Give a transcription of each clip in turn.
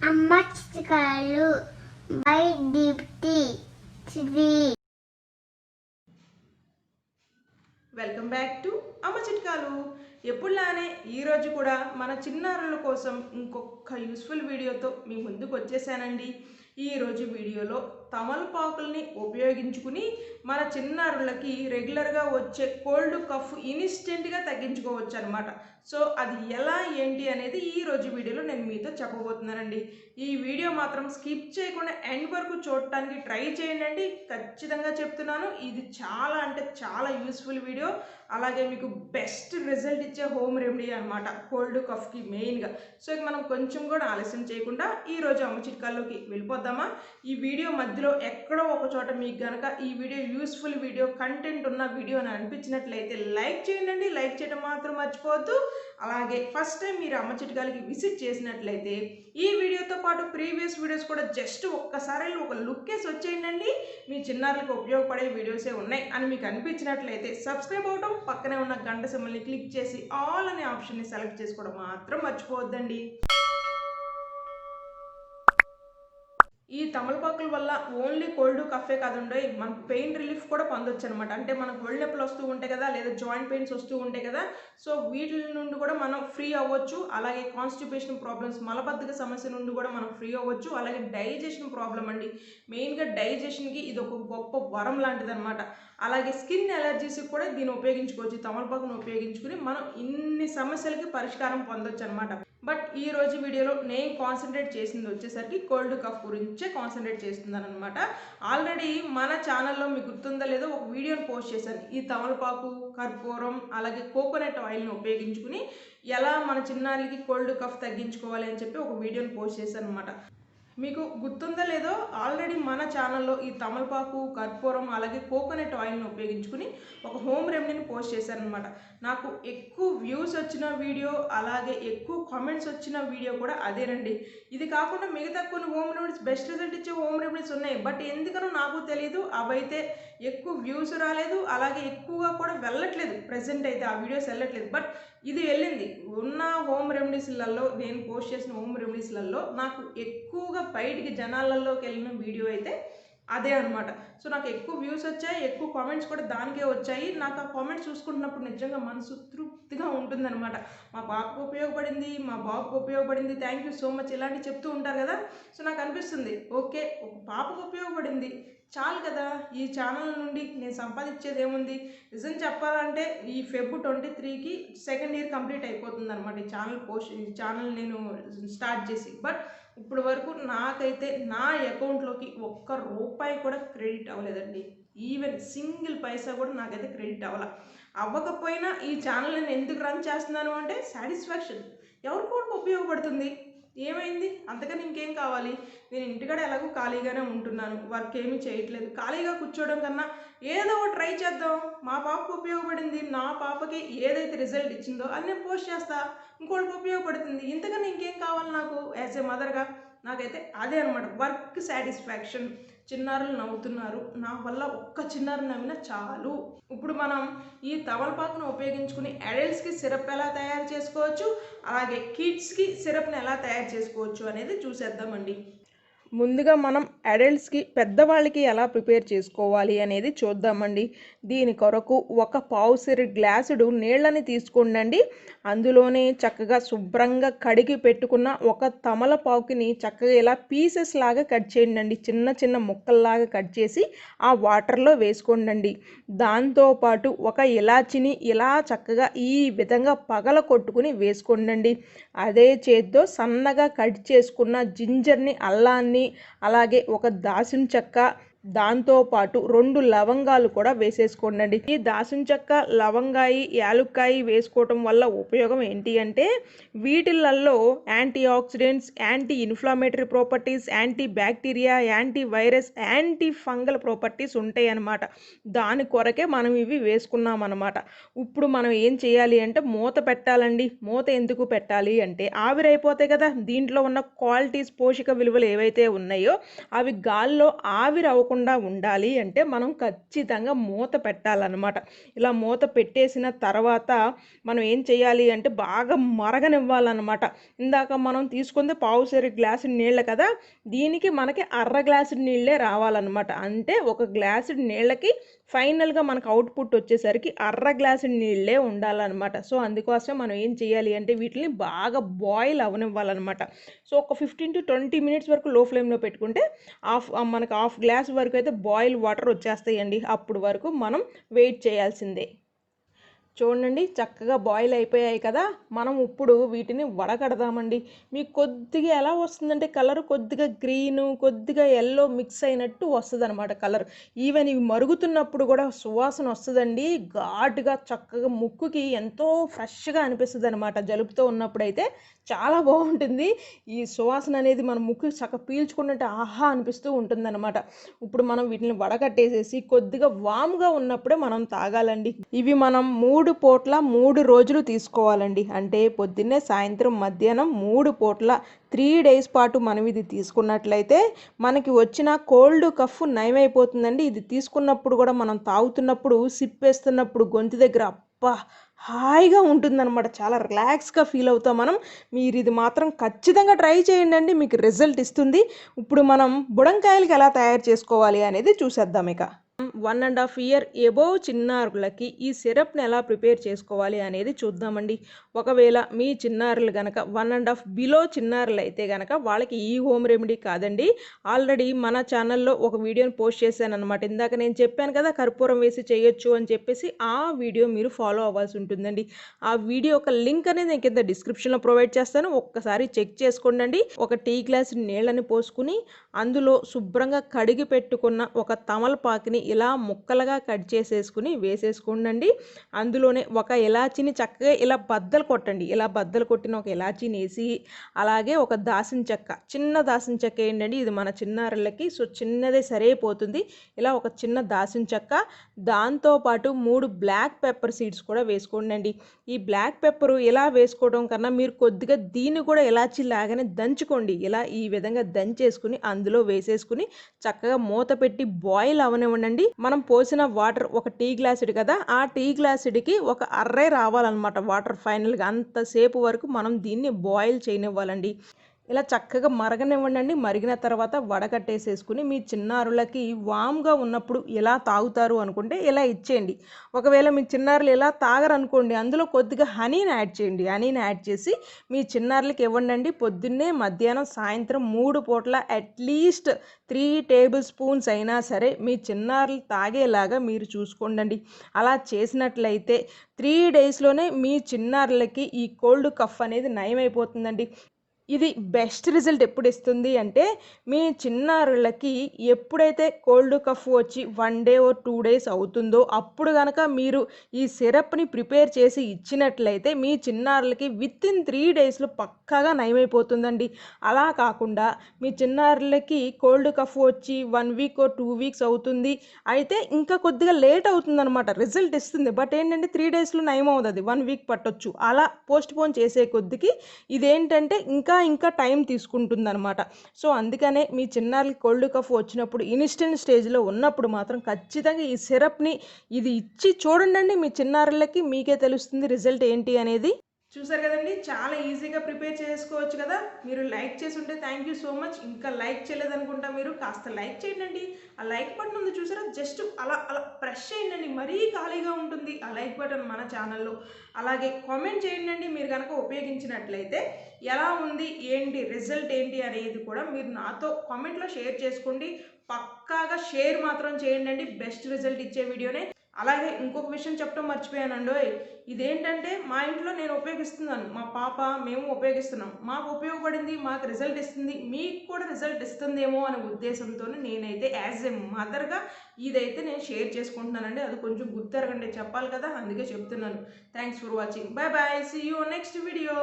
AMMACHITKALU by Deepti Sri. Welcome back to అమ్మ చిట్కాలు. ఎప్పుడులానే ఈరోజు కూడా మన చిన్నారుల కోసం ఇంకొక యూస్ఫుల్ వీడియోతో మీ ముందుకు వచ్చేసానండి. ఈరోజు వీడియోలో తమలపాకుల్ని ఉపయోగించుకుని మన చిన్నారులకి రెగ్యులర్గా వచ్చే కోల్డ్ కఫ్ ఇన్స్టెంట్గా తగ్గించుకోవచ్చు అనమాట. సో అది ఎలా ఏంటి అనేది ఈరోజు వీడియోలో నేను మీతో చెప్పబోతున్నానండి. ఈ వీడియో మాత్రం స్కిప్ చేయకుండా ఎండ్ వరకు చూడటానికి ట్రై చేయండి. ఖచ్చితంగా చెప్తున్నాను, ఇది చాలా అంటే చాలా యూస్ఫుల్ వీడియో. అలాగే మీకు బెస్ట్ రిజల్ట్ ఇచ్చే హోమ్ రెమెడీ అనమాట కోల్డ్ కఫ్కి మెయిన్గా. సో ఇక మనం కొంచెం కూడా ఆలస్యం చేయకుండా ఈరోజు అమ్మ చిట్కాల్లోకి వెళ్ళిపోద్దామా. ఈ వీడియో మధ్యలో ఎక్కడో ఒక చోట మీకు గనక ఈ వీడియో యూస్ఫుల్ వీడియో కంటెంట్ ఉన్న వీడియో అని అనిపించినట్లయితే లైక్ చేయండి. లైక్ చేయడం మాత్రం మర్చిపోవద్దు. అలాగే ఫస్ట్ టైం మీరు అమ్మ చిట్కాలకి విజిట్ చేసినట్లయితే ఈ వీడియోతో పాటు ప్రీవియస్ వీడియోస్ కూడా జస్ట్ ఒక్కసారి ఒక లుక్ వేసి వచ్చేయండి. మీ చిన్నారులకు ఉపయోగపడే వీడియోసే ఉన్నాయి అని మీకు అనిపించినట్లయితే సబ్స్క్రైబ్ అవడం, పక్కనే ఉన్న గంట సింబల్ని క్లిక్ చేసి ఆల్ అనే ఆప్షన్ని సెలెక్ట్ చేసుకోవడం మాత్రం మర్చిపోవద్దండి. ఈ తమలపాకుల వల్ల ఓన్లీ కోల్డ్ కఫే కాదండి, మనకు పెయిన్ రిలీఫ్ కూడా పొందొచ్చు అనమాట. అంటే మనకు ఒళ్ళు నొప్పులు వస్తూ ఉంటాయి కదా, లేదా జాయింట్ పెయిన్స్ వస్తూ ఉంటాయి కదా, సో వీటి నుండి కూడా మనం ఫ్రీ అవ్వచ్చు. అలాగే కాన్స్టిపేషన్ ప్రాబ్లమ్స్, మలబద్ధక సమస్య నుండి కూడా మనం ఫ్రీ అవ్వచ్చు. అలాగే డైజెషన్ ప్రాబ్లం అండి, మెయిన్గా డైజెషన్కి ఇది ఒక గొప్ప వరం లాంటిది అనమాట. అలాగే స్కిన్ ఎలర్జీస్కి కూడా దీన్ని ఉపయోగించుకోవచ్చు. తమలపాకును ఉపయోగించుకుని మనం ఇన్ని సమస్యలకి పరిష్కారం పొందొచ్చు అనమాట. బట్ ఈ రోజు వీడియోలో నేను కాన్సన్ట్రేట్ చేసింది వచ్చేసరికి కోల్డ్ కఫ్ గురించే కాన్సన్ట్రేట్ చేస్తున్నాను అనమాట. ఆల్రెడీ మన ఛానల్లో మీకు గుర్తుందో లేదో ఒక వీడియోని పోస్ట్ చేశాను. ఈ తమలపాకు, కర్పూరం అలాగే కోకోనట్ ఆయిల్ని ఉపయోగించుకుని ఎలా మన చిన్నారికి కోల్డ్ కఫ్ తగ్గించుకోవాలి అని చెప్పి ఒక వీడియోని పోస్ట్ చేశాను అనమాట. మీకు గుర్తుందో లేదో ఆల్రెడీ మన ఛానల్లో ఈ తమలపాకు, కర్పూరం అలాగే కోకోనట్ ఆయిల్ని ఉపయోగించుకుని ఒక హోమ్ రెమెడీని పోస్ట్ చేశానమాట. నాకు ఎక్కువ వ్యూస్ వచ్చిన వీడియో అలాగే ఎక్కువ కామెంట్స్ వచ్చిన వీడియో కూడా అదేనండి. ఇది కాకుండా మిగతా కొన్ని హోమ్ రెమెడీస్, బెస్ట్ రిజల్ట్ ఇచ్చే హోమ్ రెమెడీస్ ఉన్నాయి. బట్ ఎందుకనో నాకు తెలియదు, అవైతే ఎక్కువ వ్యూస్ రాలేదు, అలాగే ఎక్కువగా కూడా వెళ్ళట్లేదు. ప్రజెంట్ అయితే ఆ వీడియోస్ వెళ్ళట్లేదు. బట్ ఇది వెళ్ళింది. ఉన్న హోమ్ రెమెడీస్లలో, నేను పోస్ట్ చేసిన హోమ్ రెమెడీస్లలో నాకు ఎక్కువగా బయటికి జనాలలోకి వెళ్ళిన వీడియో అయితే అదే అనమాట. సో నాకు ఎక్కువ వ్యూస్ వచ్చాయి, ఎక్కువ కామెంట్స్ కూడా దానికే వచ్చాయి. నాకు ఆ కామెంట్స్ చూసుకుంటున్నప్పుడు నిజంగా మనసు తృప్తిగా ఉంటుందన్నమాట. మా పాపకు ఉపయోగపడింది, మా బాబుకు ఉపయోగపడింది, థ్యాంక్ యూ సో మచ్ ఇలాంటివి చెప్తూ ఉంటారు కదా. సో నాకు అనిపిస్తుంది, ఓకే ఒక పాపకు ఉపయోగపడింది చాలు కదా, ఈ ఛానల్ నుండి నేను సంపాదించేది ఏముంది. నిజం చెప్పాలంటే ఈ Feb 23కి సెకండ్ ఇయర్ కంప్లీట్ అయిపోతుంది అనమాట ఈ ఛానల్ నేను స్టార్ట్ చేసి. బట్ ఇప్పుడు వరకు నాకైతే నా అకౌంట్లోకి ఒక్క రూపాయి కూడా క్రెడిట్ అవ్వలేదండి. ఈవెన్ సింగిల్ పైసా కూడా నాకైతే క్రెడిట్ అవ్వకపోయినా ఈ ఛానల్ నేను ఎందుకు రన్ చేస్తున్నాను అంటే సాటిస్ఫాక్షన్. ఎవరికో ఉపయోగపడుతుంది, ఏమైంది అంతకని ఇంకేం కావాలి. నేను ఇంటికాడ ఎలాగో ఖాళీగానే ఉంటున్నాను, వర్క్ ఏమీ చేయట్లేదు. ఖాళీగా కూర్చోవడం కన్నా ఏదో ట్రై చేద్దాం. మా పాపకు ఉపయోగపడింది, నా పాపకి ఏదైతే రిజల్ట్ ఇచ్చిందో అది నేను పోస్ట్ చేస్తా, ఇంకోటికి ఉపయోగపడుతుంది. ఇంతకన్నా ఇంకేం కావాలి నాకు యాజ్ ఏ మదర్గా. నాకైతే అదే అనమాట వర్క్ సాటిస్ఫాక్షన్. చిన్నారులు నవ్వుతున్నారు, నా వల్ల ఒక్క చిన్నారు నవ్వినా చాలు. ఇప్పుడు మనం ఈ తమలపాకును ఉపయోగించుకుని అడల్ట్స్కి సిరప్ ఎలా తయారు చేసుకోవచ్చు, అలాగే కిడ్స్కి సిరప్ని ఎలా తయారు చేసుకోవచ్చు అనేది చూసేద్దామండి. ముందుగా మనం అడల్ట్స్కి, పెద్దవాళ్ళకి ఎలా ప్రిపేర్ చేసుకోవాలి అనేది చూద్దామండి. దీని కొరకు ఒక పావుసిరి గ్లాసుడు నీళ్ళని తీసుకోండి. అందులోనే చక్కగా శుభ్రంగా కడిగి పెట్టుకున్న ఒక తమలపాకుని చక్కగా ఇలా పీసెస్ లాగా కట్ చేయండి. చిన్న చిన్న ముక్కల్లాగా కట్ చేసి ఆ వాటర్లో వేసుకోండి. దాంతోపాటు ఒక ఇలాచిని ఇలా చక్కగా ఈ విధంగా పగల కొట్టుకుని వేసుకోండి. అదే చేత్తో సన్నగా కట్ చేసుకున్న జింజర్ని, అల్లాన్ని, అలాగే ఒక దాల్చిన చెక్క, దాంతోపాటు 2 లవంగాలు కూడా వేసేసుకోండి. ఈ దాల్చిన చెక్క, లవంగాయి, యాలుక్కాయి వేసుకోవటం వల్ల ఉపయోగం ఏంటి అంటే వీటిలలో antioxidants, anti inflammatory properties, antibacteria, antivirus, antifungal properties ఉంటాయి అన్నమాట. దాని కొరకే మనం ఇవి వేసుకున్నాం అన్నమాట. ఇప్పుడు మనం ఏం చేయాలి అంటే మూత పెట్టాలండి. మూత ఎందుకు పెట్టాలి అంటే ఆవిరైపోతాయి కదా, దీంట్లో ఉన్న క్వాలిటీస్, పోషక విలువలు ఏవైతే ఉన్నాయో అవి గాల్లో ఆవిరి పాడవకుండా ఉండాలి అంటే మనం ఖచ్చితంగా మూత పెట్టాలన్నమాట. ఇలా మూత పెట్టేసిన తర్వాత మనం ఏం చేయాలి అంటే బాగా మరగనివ్వాలన్నమాట. ఇందాక మనం తీసుకుంది పావుసేరు గ్లాసు నీళ్ళు కదా, దీనికి మనకి అర్ర గ్లాసు నీళ్ళే రావాలన్నమాట. అంటే ఒక గ్లాసు నీళ్ళకి ఫైనల్గా మనకు అవుట్పుట్ వచ్చేసరికి అర్ర గ్లాసు నీళ్ళే ఉండాలన్నమాట. సో అందుకోసం మనం ఏం చేయాలి అంటే వీటిని బాగా బాయిల్ అవనివ్వాలన్నమాట. సో ఒక 15-20 మినిట్స్ వరకు లో ఫ్లేమ్లో పెట్టుకుంటే మనకు హాఫ్ గ్లాస్ వరకు అయితే బాయిల్ వాటర్ వచ్చేస్తాయండి. అప్పుడు వరకు మనం వెయిట్ చేయాల్సిందే. చూడండి చక్కగా బాయిల్ అయిపోయాయి కదా, మనం ఇప్పుడు వీటిని వడకడదామండి. మీకు కొద్దిగా ఎలా వస్తుందంటే కలర్ కొద్దిగా గ్రీను కొద్దిగా ఎల్లో మిక్స్ అయినట్టు వస్తుంది అనమాట కలర్. ఈవెన్ ఇవి మరుగుతున్నప్పుడు కూడా సువాసన వస్తుందండి, ఘాటుగా చక్కగా ముక్కుకి ఎంతో ఫ్రెష్గా అనిపిస్తుంది అనమాట. జలుబుతో ఉన్నప్పుడైతే చాలా బాగుంటుంది ఈ సువాసన అనేది, మన ముక్కు చక్కగా పీల్చుకున్నట్టు ఆహా అనిపిస్తూ ఉంటుందన్నమాట. ఇప్పుడు మనం వీటిని వడకట్టేసేసి కొద్దిగా వామ్గా ఉన్నప్పుడే మనం తాగాలండి. ఇవి మనం 3 పూట్ల 3 రోజులు తీసుకోవాలండి. అంటే పొద్దున్నే సాయంత్రం మధ్యాహ్నం 3 పూట్ల 3 డేస్ పాటు మనం ఇది తీసుకున్నట్లయితే మనకి వచ్చిన కోల్డ్ కఫ్ నయమైపోతుందండి. ఇది తీసుకున్నప్పుడు కూడా మనం తాగుతున్నప్పుడు సిప్ వేస్తున్నప్పుడు గొంతు దగ్గర అబ్బా హాయిగా ఉంటుందన్నమాట, చాలా రిలాక్స్గా ఫీల్ అవుతాం మనం. మీరు ఇది మాత్రం ఖచ్చితంగా ట్రై చేయండి, మీకు రిజల్ట్ ఇస్తుంది. ఇప్పుడు మనం బుడంకాయలకి ఎలా తయారు చేసుకోవాలి అనేది చూసేద్దాం. ఇక 1.5 ఇయర్ ఎబోవ్ చిన్నారులకి ఈ సిరప్ని ఎలా ప్రిపేర్ చేసుకోవాలి అనేది చూద్దామండి. ఒకవేళ మీ చిన్నారులు కనుక 1.5 బిలో చిన్నారులు అయితే కనుక వాళ్ళకి ఈ హోమ్ రెమెడీ కాదండి, ఆల్రెడీ మన ఛానల్లో ఒక వీడియోని పోస్ట్ చేశాను అనమాట. ఇందాక నేను చెప్పాను కదా కర్పూరం వేసి చేయొచ్చు అని చెప్పేసి, ఆ వీడియో మీరు ఫాలో అవ్వాల్సి ఉంటుందండి. ఆ వీడియో ఒక లింక్ అనేది నేను కింద డిస్క్రిప్షన్లో ప్రొవైడ్ చేస్తాను, ఒక్కసారి చెక్ చేసుకోండి. ఒక టీ గ్లాస్ నీళ్ళని పోసుకుని అందులో శుభ్రంగా కడిగి పెట్టుకున్న ఒక తమలపాకుని ఇలా ముక్కలుగా కట్ చేసేసుకుని వేసేసుకోండి. అందులోనే ఒక ఇలాచీని చక్కగా ఇలా బద్దలు కొట్టండి. ఇలా బద్దలు కొట్టిన ఒక ఇలాచీని వేసి, అలాగే ఒక దాసిన చెక్క, చిన్న దాసిన చెక్క ఏంటండి, ఇది మన చిన్నారులకి సో చిన్నదే సరిపోతుంది. ఇలా ఒక చిన్న దాసిన చెక్క, దాంతోపాటు 3 బ్లాక్ పెప్పర్ సీడ్స్ కూడా వేసుకోండి. ఈ బ్లాక్ పెప్పరు ఇలా వేసుకోవడం కన్నా మీరు కొద్దిగా దీన్ని కూడా ఇలాచీ లాగానే దంచుకోండి. ఇలా ఈ విధంగా దంచేసుకుని అందులో వేసేసుకుని చక్కగా మూత పెట్టి బాయిల్ అవనివ్వండి. మనం పోసిన వాటర్ ఒక టీ గ్లాసుడి కదా, ఆ టీ గ్లాసుడికి ఒక అర్రే రావాలన్నమాట వాటర్. ఫైనల్గా అంతసేపు వరకు మనం దీన్ని బాయిల్ చేయనివ్వాలండి. ఇలా చక్కగా మరగనివ్వండి. మరిగిన తర్వాత వడకట్టేసేసుకుని మీ చిన్నారులకి వామ్గా ఉన్నప్పుడు ఎలా తాగుతారు అనుకుంటే ఇలా ఇచ్చేయండి. ఒకవేళ మీ చిన్నారులు ఎలా తాగరనుకోండి, అందులో కొద్దిగా హనీని యాడ్ చేయండి. హనీని యాడ్ చేసి మీ చిన్నారులకి ఇవ్వండి. పొద్దున్నే మధ్యాహ్నం సాయంత్రం 3 పూట్ల అట్లీస్ట్ 3 టేబుల్ స్పూన్స్ అయినా సరే మీ చిన్నారులు తాగేలాగా మీరు చూసుకోండి. అలా చేసినట్లయితే 3 డేస్లోనే మీ చిన్నారులకి ఈ కోల్డ్ కఫ్ అనేది నయమైపోతుందండి. ఇది బెస్ట్ రిజల్ట్ ఎప్పుడు ఇస్తుంది అంటే, మీ చిన్నారులకి ఎప్పుడైతే కోల్డ్ కఫ్ వచ్చి 1 డే ఓ 2 డేస్ అవుతుందో అప్పుడు కనుక మీరు ఈ సిరప్ని ప్రిపేర్ చేసి ఇచ్చినట్లయితే మీ చిన్నారులకి వితిన్ 3 డేస్లో పక్కాగా నయమైపోతుందండి. అలా కాకుండా మీ చిన్నారులకి కోల్డ్ కఫ్ వచ్చి 1 వీక్ ఓ 2 వీక్స్ అవుతుంది, అయితే ఇంకా కొద్దిగా లేట్ అవుతుందన్నమాట, రిజల్ట్ ఇస్తుంది బట్ ఏంటంటే 3 డేస్లో నయం అవుతుంది, 1 వీక్ పట్టొచ్చు. అలా పోస్ట్ పోన్ చేసే కొద్దికి ఇదేంటంటే ఇంకా టైం తీసుకుంటుందన్నమాట. సో అందుకనే మీ చిన్నారులకి కోల్డ్ కఫ్ వచ్చినప్పుడు ఇన్స్టెంట్ స్టేజ్లో ఉన్నప్పుడు మాత్రం ఖచ్చితంగా ఈ సిరప్ని ఇది ఇచ్చి చూడండి. మీ చిన్నారులకి మీకే తెలుస్తుంది రిజల్ట్ ఏంటి అనేది. చూసారు కదండి, చాలా ఈజీగా ప్రిపేర్ చేసుకోవచ్చు కదా. మీరు లైక్ చేసి ఉంటే థ్యాంక్ యూ సో మచ్. ఇంకా లైక్ చేయలేదనుకుంటా, మీరు కాస్త లైక్ చేయండి. ఆ లైక్ బటన్ ఉంది చూసారా, జస్ట్ అలా అలా ప్రెస్ చేయండి, మరీ ఖాళీగా ఉంటుంది ఆ లైక్ బటన్ మన ఛానల్లో. అలాగే కామెంట్ చేయండి, మీరు కనుక ఉపయోగించినట్లయితే ఎలా ఉంది ఏంటి రిజల్ట్ ఏంటి అనేది కూడా మీరు నాతో కామెంట్లో షేర్ చేసుకోండి. పక్కాగా షేర్ మాత్రం చేయండి, బెస్ట్ రిజల్ట్ ఇచ్చే వీడియోనే. అలాగే ఇంకొక విషయం చెప్పడం మర్చిపోయానండోయ్, ఇదేంటంటే మా ఇంట్లో నేను ఉపయోగిస్తున్నాను, మా పాప మేము ఉపయోగిస్తున్నాం, మాకు ఉపయోగపడింది, మాకు రిజల్ట్ ఇస్తుంది, మీకు కూడా రిజల్ట్ ఇస్తుందేమో అనే ఉద్దేశంతో నేనైతే యాజ్ ఎ మదర్గా ఇదైతే నేను షేర్ చేసుకుంటున్నానండి. అది కొంచెం గుర్తెరగండి, చెప్పాలి కదా, అందుకే చెప్తున్నాను. Thanks for watching. Bye bye, see you next video.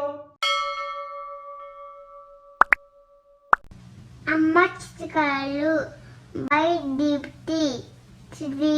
అమ్మ చిట్కాలు బై దీప్తి శ్రీ.